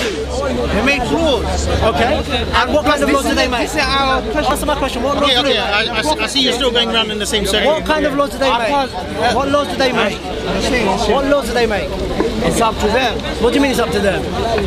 They make laws. Okay. And what kind of laws do they make? Answer my question. What laws do they make? I see you're still going around in the same circle. What kind of laws do they make? What laws do they make? What laws do they make? It's up to them. What do you mean it's up to them?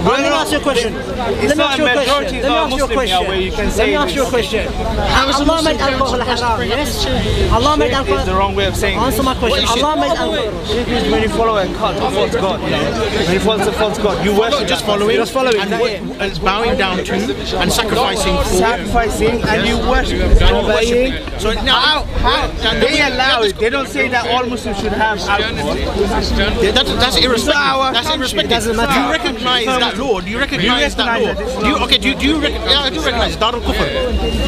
Let me ask you a question. Let me ask you a question. Let me ask you a question. Allah made alcohol haram, yes? Allah made alcohol. It's the wrong way of saying. Answer my question. Allah made alcohol. Shirk is when you follow a cult of false god. When you follow a false god, you worship. Not just following. Just following. And bowing down to and sacrificing for. Sacrificing and you worship. So now, how they allow it. They don't say that all Muslims should have alcohol. That's irrespective. That's irrespective. Doesn't matter. Do you recognize that law? Do you recognize that law? Yeah, I do recognize Darul Kufr.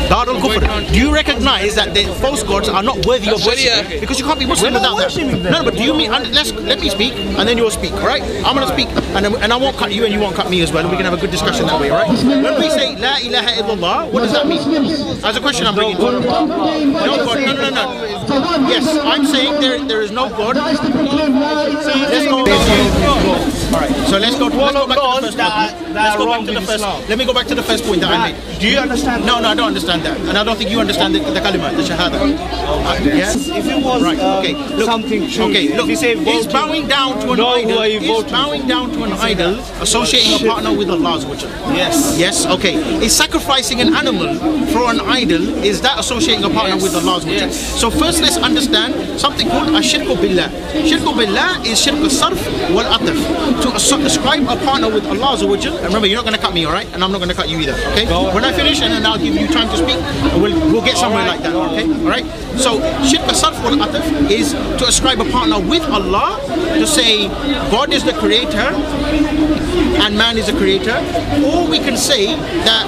Darul Kufr. Do you recognize that the false gods are not worthy of worship? Because you can't be Muslim without that. No, but do you mean? Let me speak, and then you'll speak. All right? I'm gonna speak, and I won't cut you, and you won't cut me as well. And we can have a good discussion that way, all right? When we say La ilaha illallah, what does that mean? As a question, I'm bringing. No God. No. Yes, I'm saying there is no God. Let's go. Alright, so let's go back to the first point. Let me go back to the first point that I made. Do you understand? No, I don't understand that. And I don't think you understand the kalima, the shahada. Yes? If it was something true. Okay, look, he's bowing down to an idol. He's bowing down to an idol, associating a partner with Allah. Yes. Yes, okay. Is sacrificing an animal for an idol, is that associating a partner with Allah? Yes. So first let's understand something called Shirk billah. Shirk billah is Shirk al-sarf wal-ataf. To ascribe a partner with Allah. Remember, you're not going to cut me, alright? And I'm not going to cut you either, okay? When I finish, and then I'll give you time to speak, we'll get somewhere like that, okay? Alright? So, Shirk al-sarf wal-ataf is to ascribe a partner with Allah, to say God is the creator and man is the creator, or we can say that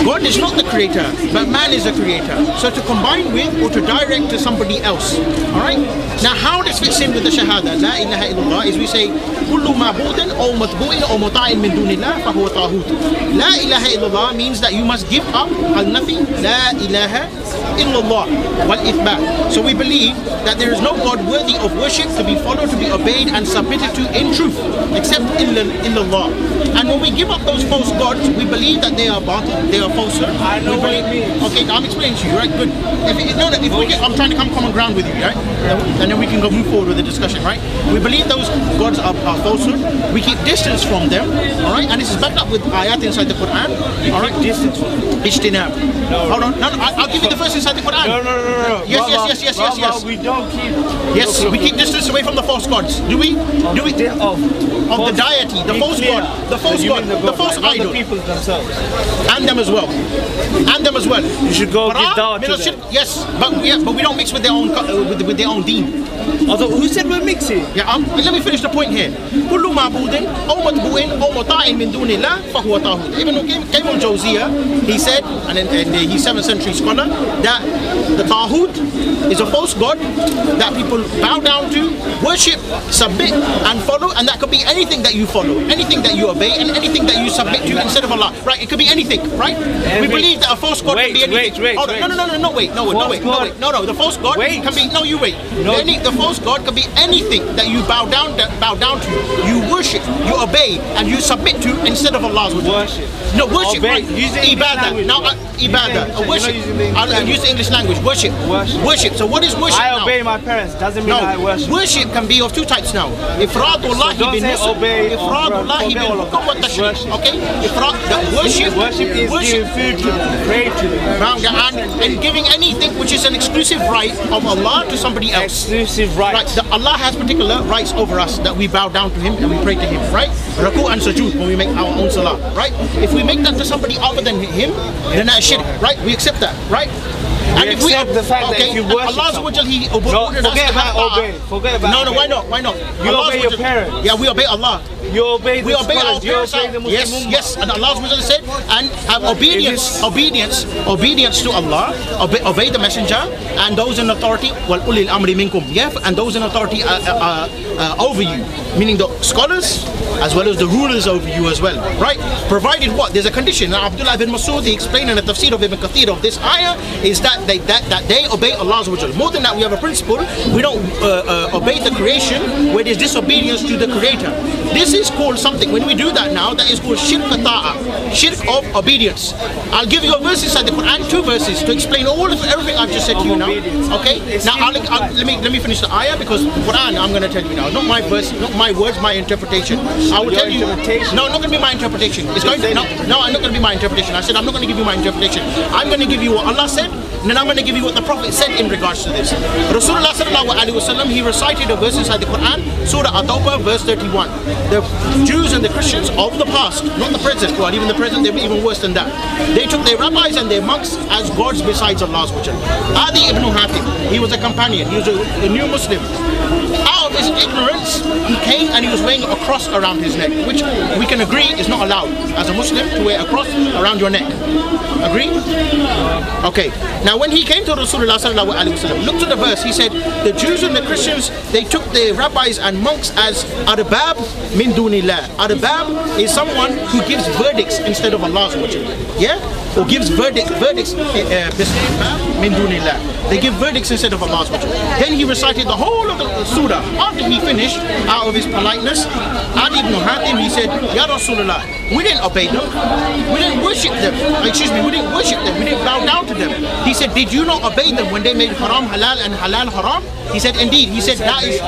God is not the creator, but man is the creator. So to combine with or to direct to somebody else. Alright? Now how this fits in with the Shahada, La ilaha illallah, is we say, Kullu ma'budin aw matbu'in aw muta'in min dunillah fahuwa tahut. La ilaha illallah means that you must give up al-nafi, La ilaha illallah, wal-ithbat. So we believe that there is no God worthy of worship to be followed, to be obeyed and submitted to in truth, except illallah. And when we give up those false gods, we believe that they are batil, they are falsehood. I know what it means. Okay, I'm explaining to you, right? Good. I'm trying to come common ground with you, right? And then we can go move forward with the discussion, right? We believe those gods are falsehood. We keep distance from them, all right? And this is backed up with ayat inside the Quran. All right, distance from them. Ijtinab. Hold on. No, I'll give you the verse inside the Quran. No. Yes. We don't keep. Yes, we keep distance away from the false gods. Do we? Of the deity, the false god, the false god, the false idol. The people themselves. And them as well. You should go give dawah to them. Yes, but we don't mix with their own with their own deen. Although who said we're mixing? Yeah, let me finish the point here. كل معبود أو متبوع أو مطاع من دون الله فهو طاغوت. Ibn Qayyim al-Jawziyah, he said, and he's 7th century scholar, that the Taghut is a false god that people bow down to, worship, submit, and follow, and that could be anything that you follow, anything that you obey, and anything that you submit to instead of Allah. Right? It could be anything, right? We believe that a false god can be anything. Wait. No. The false god can be. No, you wait. The false god can be anything that you bow down to, you worship, you obey, and you submit to instead of Allah's worship. No, worship. Obey. Right? Ibadah. Now, ibadah. Worship. I'll use the English language. Worship. So what is worship now? I obey my parents. Doesn't mean I worship. Worship can be of two types now. Ifradullahi bin nusuk. Ifradullahi bin hukum wa tashriq. Okay? Worship is giving food to them, pray to them, and giving anything which is an exclusive right of Allah to somebody else. Exclusive rights. Right. Allah has particular rights over us that we bow down to Him and we pray to Him. Right? Raku and sujood when we make our own salah. Right? If we make that to somebody other than Him, then that's shirk. Right? We accept that. Right? And if we accept the fact that if you worship Allah, He ordered us to obey. Forget about No, why not? You obey your parents. Yeah, we obey Allah. You obey the our parents. You obey the Muslim Ummah. Yes, and Allah said, and have obedience to Allah, obey the messenger, and those in authority, wal ulil amri minkum, and those in authority over you, meaning the scholars as well as the rulers over you as well, right? Provided what? There's a condition. Now, Abdullah ibn Masud, he explained in the tafsir of Ibn Kathir of this ayah, is that they obey Allah. More than that, we have a principle. We don't obey the creation where there's disobedience to the creator. This is is called something. When we do that now, that is called shirk ta'a, shirk of obedience. I'll give you a verse inside the Quran, 2 verses to explain everything I've just said to you now. Okay? Now let me finish the ayah, because Quran I'm going to tell you now, not my verse, not my words, my interpretation. I will tell you. No, not going to be my interpretation. It's going to, no, I'm not going to be my interpretation. I said I'm not going to give you my interpretation. I'm going to give you what Allah said, and then I'm going to give you what the Prophet said in regards to this. Rasulullah sallallahu alaihi wasallam, he recited a verse inside the Quran, Surah At-Tawbah, verse 31. The Jews and the Christians of the past, not the present, well, even the present, they're even worse than that. They took their rabbis and their monks as gods besides Allah. Adi ibn Hatim, he was a companion, he was a new Muslim. Out of his ignorance, he came and he was wearing a cross around his neck, which we can agree is not allowed as a Muslim to wear a cross around your neck. Agree? Okay. Now when he came to Rasulullah sallallahu alaihi wasallam, look to the verse, he said, the Jews and the Christians, they took their rabbis and monks as arbab min dunillah. Arbab is someone who gives verdicts instead of Allah. Yeah? Or gives verdicts min dunillah. They give verdicts instead of Allah. Then he recited the whole of the surah. After he finished, out of his politeness, Adi ibn Hatim, he said, Ya Rasulullah, we didn't obey them, we didn't worship them, we didn't worship them, we didn't bow down to them. He said, did you not obey them when they made haram halal and halal haram? He said, indeed. He said, that is,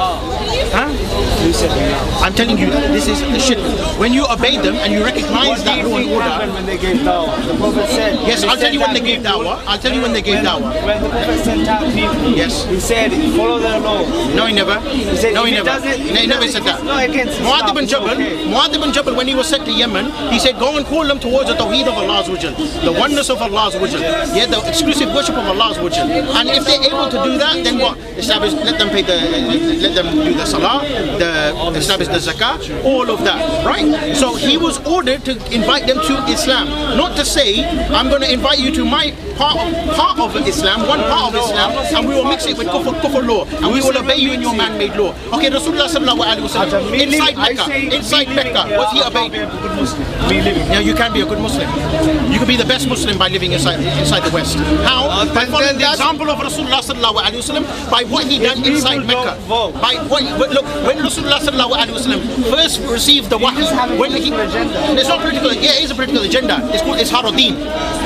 I'm telling you, this is the shirk. When you obey them and you recognize that law and order. When they gave dawah? The Prophet said, yes, I'll tell you when they gave dawah. I'll tell you when they gave dawah. When the Prophet sent out people, yes, he said, follow their law. No, he never. He said, no, he never. He never said that. Mu'adh ibn Jabal, when he was sent to Yemen, he said, go and call them towards the tawheed of Allah, the oneness of Allah, yeah, the exclusive worship of Allah. And if they're able to do that, then what? Establish, let them do the salah, establish the zakah, all of that, right? So he was ordered to invite them to Islam, not to say, I'm going to invite you to my part of Islam, one part of Islam, and we will mix it with Kufr law, and we will obey you in your man-made law. Okay, Rasulullah sallallahu alaihi wasallam, inside Mecca, was he obeyed? Yeah, you can be a good Muslim. You can be the best Muslim by living inside the West. How? By following the example of Rasulullah sallallahu alaihi wasallam, by what he done inside Mecca. By what, look, when Rasulullah sallallahu alaihi wasallam first received the wahy, when he, it's not political, yeah, it is a political agenda. It's called Isharuddin.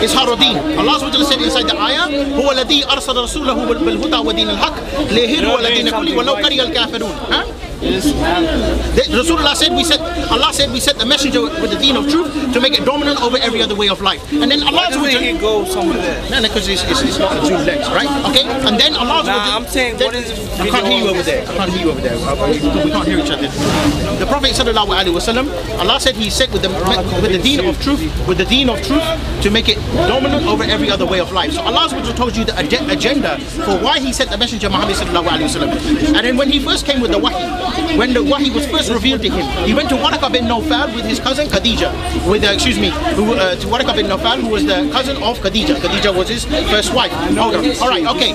Isharuddin. Allah said inside the ayah, هو الذي أرسل رسوله بالهدى ودين الحق ليهدوا ولدين كل ولو كره الكافرون. Rasulullah said, Allah said we sent the messenger with the deen of truth to make it dominant over every other way of life. And then Allah he go somewhere there? No, because it's not the two legs, right? Okay? And then Allah I'm saying, what is I can't hear you over there. I can't hear you over there. We can't hear each other. The Prophet sallallahu alaihi wasallam, Allah said he said with the deen of truth, to make it dominant over every other way of life. So Allah told you the agenda for why he sent the messenger Muhammad sallallahu alaihi wasallam. And then when he first came with the wahy, when the wahy was first revealed to him, he went to Waraqah bin Nawfal with his cousin Khadija, to Waraqah bin Nawfal, who was the cousin of Khadija. Khadija was his first wife. Alright, okay.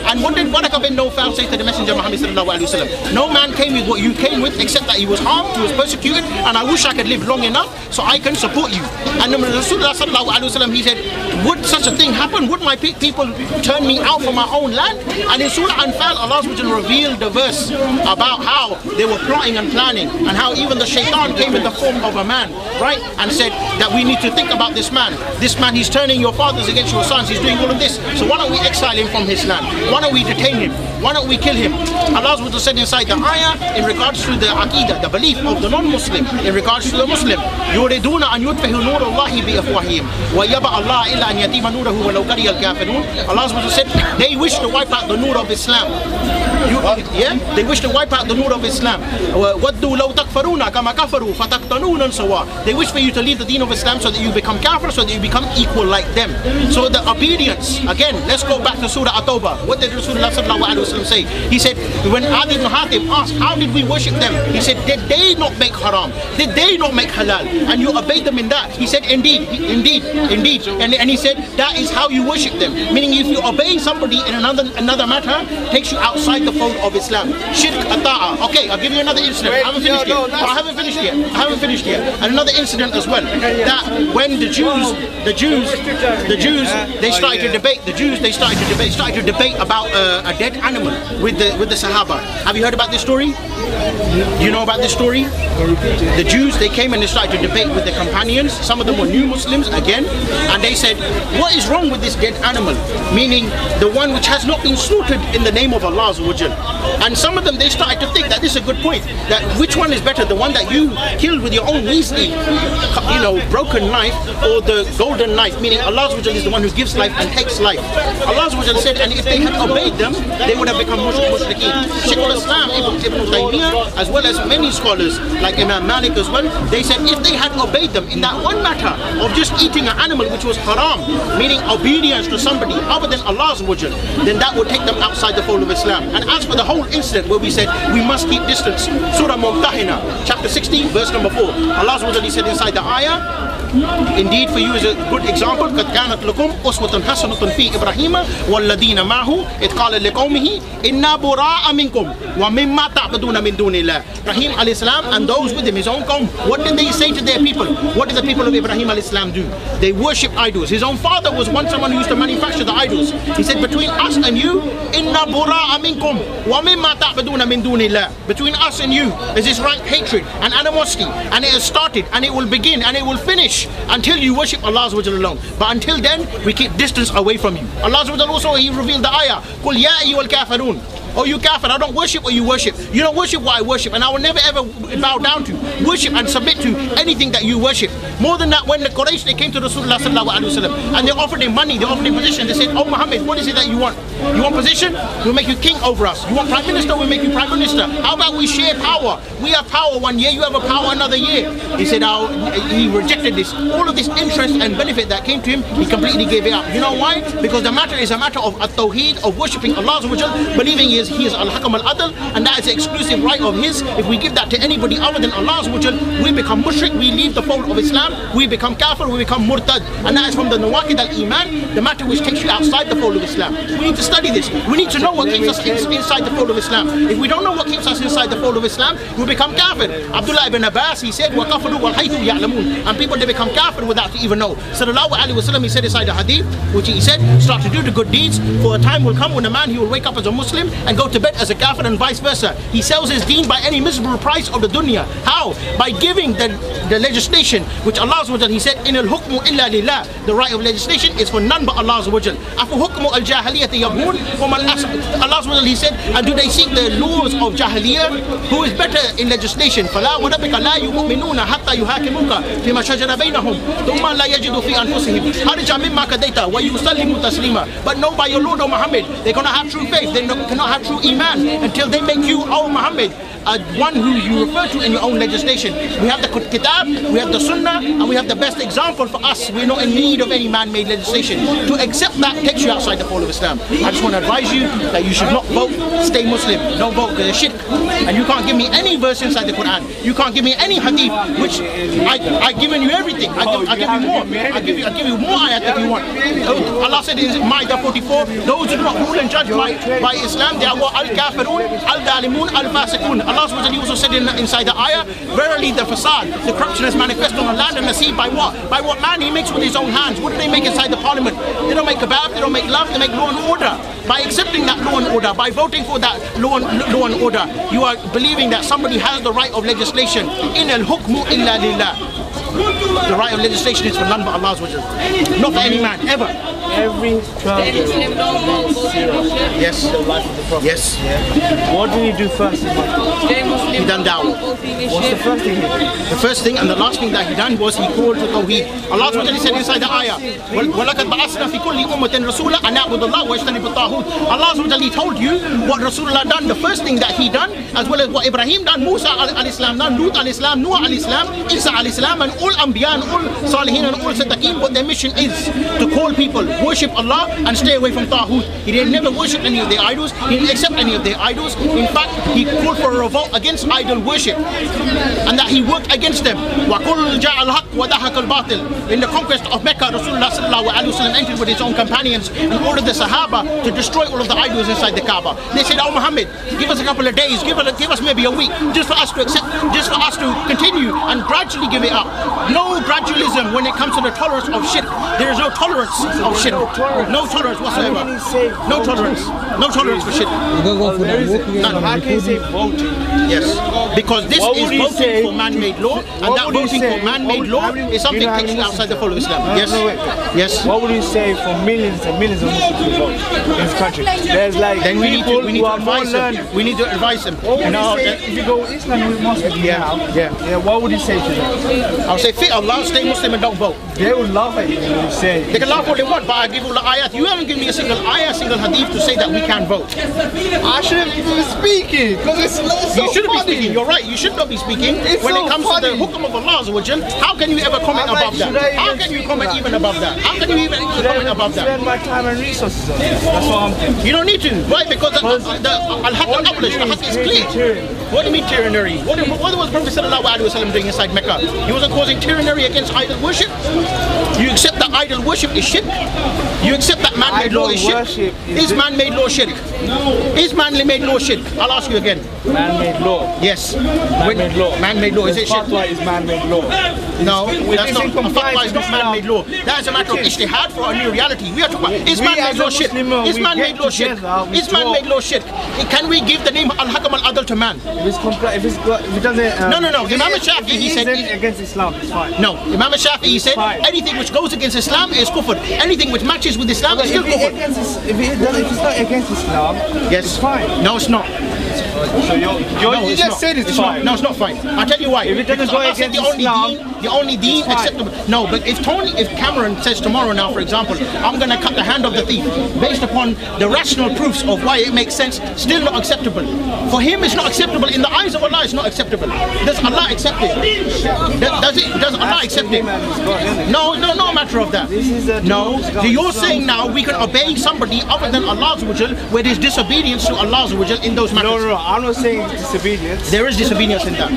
And what did Waraqah bin Nawfal say to the messenger Muhammad sallallahu alaihi wasallam? No man came with what you came with, except that he was harmed, he was persecuted, and I wish I could live long enough so I can support you. And then Rasulullah sallallahu alaihi wasallam, he said, would such a thing happen? Would my people turn me out from my own land? And in Surah Anfal, Allah revealed the verse about how they were plotting and planning, and how even the shaitan came in the form of a man, right? And said that we need to think about this man. This man, he's turning your fathers against your sons, he's doing all of this. So why don't we exile him from his land? Why don't we detain him? Why don't we kill him? Allah said inside the ayah, in regards to the aqidah, the belief of the non-Muslim, in regards to the Muslim, يُرِدُونَ أَن يُطْفِئُوا نُورَ اللَّهِ بِأَفْوَاهِهِمْ وَيَبَأَ اللَّهُ إِلَّا أَن يَتِيمَ نُورَهُ وَلَوْ كَرِهَ الْكَافِرُونَ. Allah said they wish to wipe out the nur of Islam. They wish to wipe out the nur of Islam. وَدُّوا لَوْ تَكْفَرُونَ كَمَا كَفَرُوا فَتَقْتَلُونَ سَوَاءً. They wish for you to leave the deen of Islam so that you become kafir, so that you become equal like them. So the obedience, again, let's go back to Surah At-Tawbah. What did Rasulullah sallallahu alaihi wasallam say? He said, when Adi ibn Hatim asked, how did we worship them? He said, did they not make haram? Did they not make halal? And you obeyed them in that. He said, indeed. And he said, that is how you worship them. Meaning if you obey somebody in another matter, takes you outside the fold of Islam. Shirk ata'a. Okay, I'll give you another incident. I haven't finished yet. And another incident as well. That when the Jews, they started to debate. Started to debate about a dead animal animal with the Sahaba. Have you heard about this story? You know about this story? The Jews, they came and they started to debate with their companions. Some of them were new Muslims again, and they said, what is wrong with this dead animal? Meaning the one which has not been slaughtered in the name of Allah Azza wa Jal. And some of them, they started to think that this is a good point, that which one is better, the one that you killed with your own measly, broken knife, or the golden knife, meaning Allah Azza wa Jal is the one who gives life and takes life. Allah Azza wa Jal said, and if they had obeyed them, they would have become mushrikeen. Shaykh al-Islam Ibn Taymiyyah, as well as many scholars like Imam Malik as well, they said if they had obeyed them in that one matter of just eating an animal which was haram, meaning obedience to somebody other than Allah Azza wa Jal, then that would take them outside the fold of Islam. And as for the whole incident where we said we must keep distance, Surah Mumtahina, chapter 16, verse number 4, Allah Azza wa Jal said inside the ayah, indeed for you is a good example, قد كانت لكم أسوة حسنة في إبراهيم والذين معه إذ قال لقومه إنا براء منكم ومما تعبدون من دون الله. Ibrahim alayhi salam and those with him, his own qawm, what did they say to their people? What did the people of Ibrahim alayhi salam do? They worship idols. His own father was once someone who used to manufacture the idols. He said, between us and you, inna bura'a minkum wa mimma ta'buduna min dunillah. Between us and you is this rank hatred and animosity, and it has started and it will begin and it will finish until you worship Allah Azza wa Jalla alone. But until then, we keep distance away from you. Allah Azza wa Jalla also, He revealed the ayah, قُلْ يَا أَيُّهَا الْكَافِرُونَ. Oh, you kafir, I don't worship what you worship. You don't worship what I worship, and I will never ever bow down to, worship and submit to anything that you worship. More than that, when the Quraysh, they came to Rasulullah sallallahu alaihi wasallam and they offered him money, they offered him position, they said, oh Muhammad, what is it that you want? You want position? We'll make you king over us. You want prime minister? We'll make you prime minister. How about we share power? We have power one year, you have a power another year. He said, he rejected this. All of this interest and benefit that came to him, he completely gave it up. You know why? Because the matter is a matter of at-tawheed, of worshipping Allah Azza wa Jal, believing He is al-Hakam al-Adl, and that is the exclusive right of His. If we give that to anybody other than Allah Azza wa Jal, we become mushrik, we leave the fold of Islam, we become kafir, we become murtad. And that is from the nawaqid al-Iman, the matter which takes you outside the fold of Islam. We need to study this. We need to know what keeps us inside the fold of Islam. If we don't know what keeps us inside the fold of Islam, we become kafir. Abdullah ibn Abbas, he said, وَكَفَرُوا وَالْحَيْثُ يَعْلَمُونَ. And people, they become kafir without to even know. Sallallahu alayhi wa sallam, he said inside the hadith, which he said, start to do the good deeds, for a time will come when a man, he will wake up as a Muslim and go to bed as a kafir, and vice versa. He sells his deen by any miserable price of the dunya. How? By giving the legislation, which Allah Azza wa Jal, He said, إِنَ الْحُكْمُ إِلَّا لِلَّهِ. The right of legislation is for none but Allah Azza wa Jal. أَفَحُكْمُ الْجَاهِلِيَّةِ يَبْغُونَ وَمَنْ أَحْسَنُ. Allah Azza wa Jal, He said, and do they seek the laws of Jahiliyyah? Who is better in legislation? فَلَا وَرَبِّكَ لَا يُؤْمِنُونَ حَتَّى يُحَاكِمُوكَ فِيمَا شَجَرَ بَيْنَهُم ثُمَّ لَا يَجِدُوا فِي أَنفُسِهِمْ حَرَجًا مِمَّا قَضَيْتَ وَيُسَلِّمُوا تَسْلِيمًا. But know by your Lord, O Muhammad, they're going to have true faith, they cannot have true iman until they make you, O Muhammad, one who you refer to in your own legislation. We have the Kitab, we have the Sunnah, and we have the best example for us. We're not in need of any man-made legislation. To accept that takes you outside the fold of Islam. I just want to advise you that you should not vote, stay Muslim. Don't vote, because it's shirk. And you can't give me any verse inside the Quran. You can't give me any hadith, which I've given you everything. I give you more. I give you more ayat if you want. Allah said in Ma'idah 44, those who do not rule and judge by Islam, they are al-kafirun, al-dalimun, al-fasiqun. Allah also said inside the ayah, verily the fasad, the corruption is manifest on the land and the sea by what? By what man He makes with His own hands. What do they make inside the parliament? They don't make kebab, they don't make love, they make law and order. By accepting that law and order, by voting for that law and order, you are believing that somebody has the right of legislation. In al-hukmu illa lillah. The right of legislation is for none but Allah, not for any man, ever. Every child yes. The life of the Prophet. Yes. Yeah. What did he do first? He done da'wah. What's the first thing he did? The first thing and the last thing that he done was he called to Tawheed. Allah said inside the ayah, وَلَقَدْ بَعَثْنَا فِي كُلِّ أُمَّةٍ رَسُولًا أَنْ نَعْبُدَ اللَّهَ وَاجْتَنِبُ الطَّاغُوتَ. Allah told you what Rasulullah done. The first thing that he done, as well as what Ibrahim done, Musa al-Islam done, Lut al-Islam, Noah al-Islam, Isa al-Islam, and all Anbiya and all Salihin and all Siddaqeen, what their mission is to call people, worship Allah and stay away from Taghut. He didn't never worship any of their idols, he didn't accept any of their idols. In fact, he called for a revolt against idol worship and that he worked against them. وَقُلْ جَاءَ الْحَقُّ وَدَحَقَ الْبَاطِلِ. In the conquest of Mecca, Rasulullah sallallahu alaihi wasallam entered with his own companions and ordered the Sahaba to destroy all of the idols inside the Kaaba. They said, oh Muhammad, give us a couple of days, give us maybe a week, just for us to accept, just for us to continue and gradually give it up. No gradualism when it comes to the tolerance of shirk. There is no tolerance of shirk. No tolerance whatsoever. No tolerance. No tolerance for shirk. How can you say voting? Yes, because this is voting for man-made law, and that voting for man-made law is something actually outside the fold of Islam. Yes. Yes. What would you say for millions and millions of Muslims to vote in this country? There's like then we need to advise them. We need to advise them. If you go Islam with Muslims yeah, what would you say to them? I'll say, fear Allah, stay Muslim and don't vote. They would laugh at you when you say. They can laugh what they want, but I give all the ayat. You haven't given me a single ayah, single hadith to say that we can vote. I shouldn't be speaking because it's so you shouldn't be speaking. You're right. You should not be speaking. When it comes to the hukum of Allah, how can you ever comment above that? How can you comment even above that? How can you even comment above that? Spend my time and resources on it. That's what I'm thinking. You don't need to. Why? Because the al-haq al-ablash, the haq is clear. What do you mean tyranny? What was Prophet sallallahu alaihi wasallam doing inside Mecca? He wasn't causing tyranny against idol worship. You accept that idol worship is shirk. You accept that man-made law is shirk. Is man-made law shirk? Is man-made law shirk? I'll ask you again. Man-made law. Yes. Man-made law. Man-made law. Is it shirk? Fatwa is man-made law. No, that's not. Fatwa is not man-made law. That is a matter of ijtihad for a new reality. We are talking about is man-made law shirk? Is man-made law shirk? Is man-made law shirk? Can we give the name al-hakam al-adl to man? If it doesn't. No. Imam Shafi'i, he said against Islam. It's fine. No, Imam Shafi'i said anything which goes against Islam is kufr. Anything which matches with Islam is still kufr. If it's not against Islam, yes, it's fine. No, it's not. So you just said it's fine. No, it's not fine. I'll tell you why. If it doesn't go against the only deen acceptable. No, but if Cameron says tomorrow now, for example, I'm going to cut the hand of the thief based upon the rational proofs of why it makes sense, still not acceptable. For him, it's not acceptable. In the eyes of Allah, it's not acceptable. Does Allah accept it? Does Allah accept it? No matter of that. No. So you're saying now we can obey somebody other than Allah where there's disobedience to Allah in those matters. No. I'm not saying disobedience. There is disobedience in that.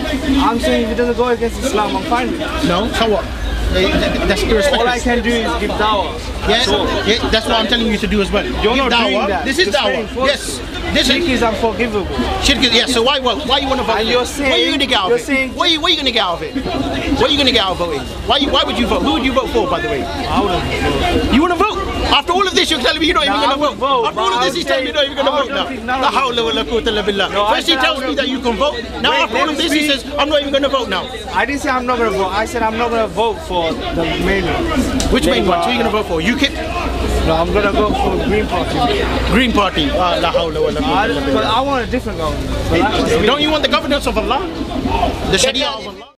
I'm saying if it doesn't go against Islam, I'm fine with it. No, so what? That's irrespective. All I can do is give dawah. Yeah, that's what I'm telling you to do as well. You're not doing that. This is dawah. Yes. Shirk is unforgivable. Shirk is, yes, so why you want to vote? And you're saying, what are you going to get out of it? What are you going to get out of it? What are you going to get out of voting? Why would you vote? Who would you vote for, by the way? I wouldn't vote. You want to vote? After all of this, you're telling me you're not even going to vote. After all of this, he's telling me you're not even going to vote now. First he tells me that you can vote. Now after all of this, he says, I'm not even going to vote now. I didn't say I'm not going to vote. I said I'm not going to vote for the main ones. Which main ones? Who are you going to vote for? UKIP? No, I'm going to go for Green Party. Green Party? I want a different government. Don't you want the governance of Allah? The Sharia of Allah?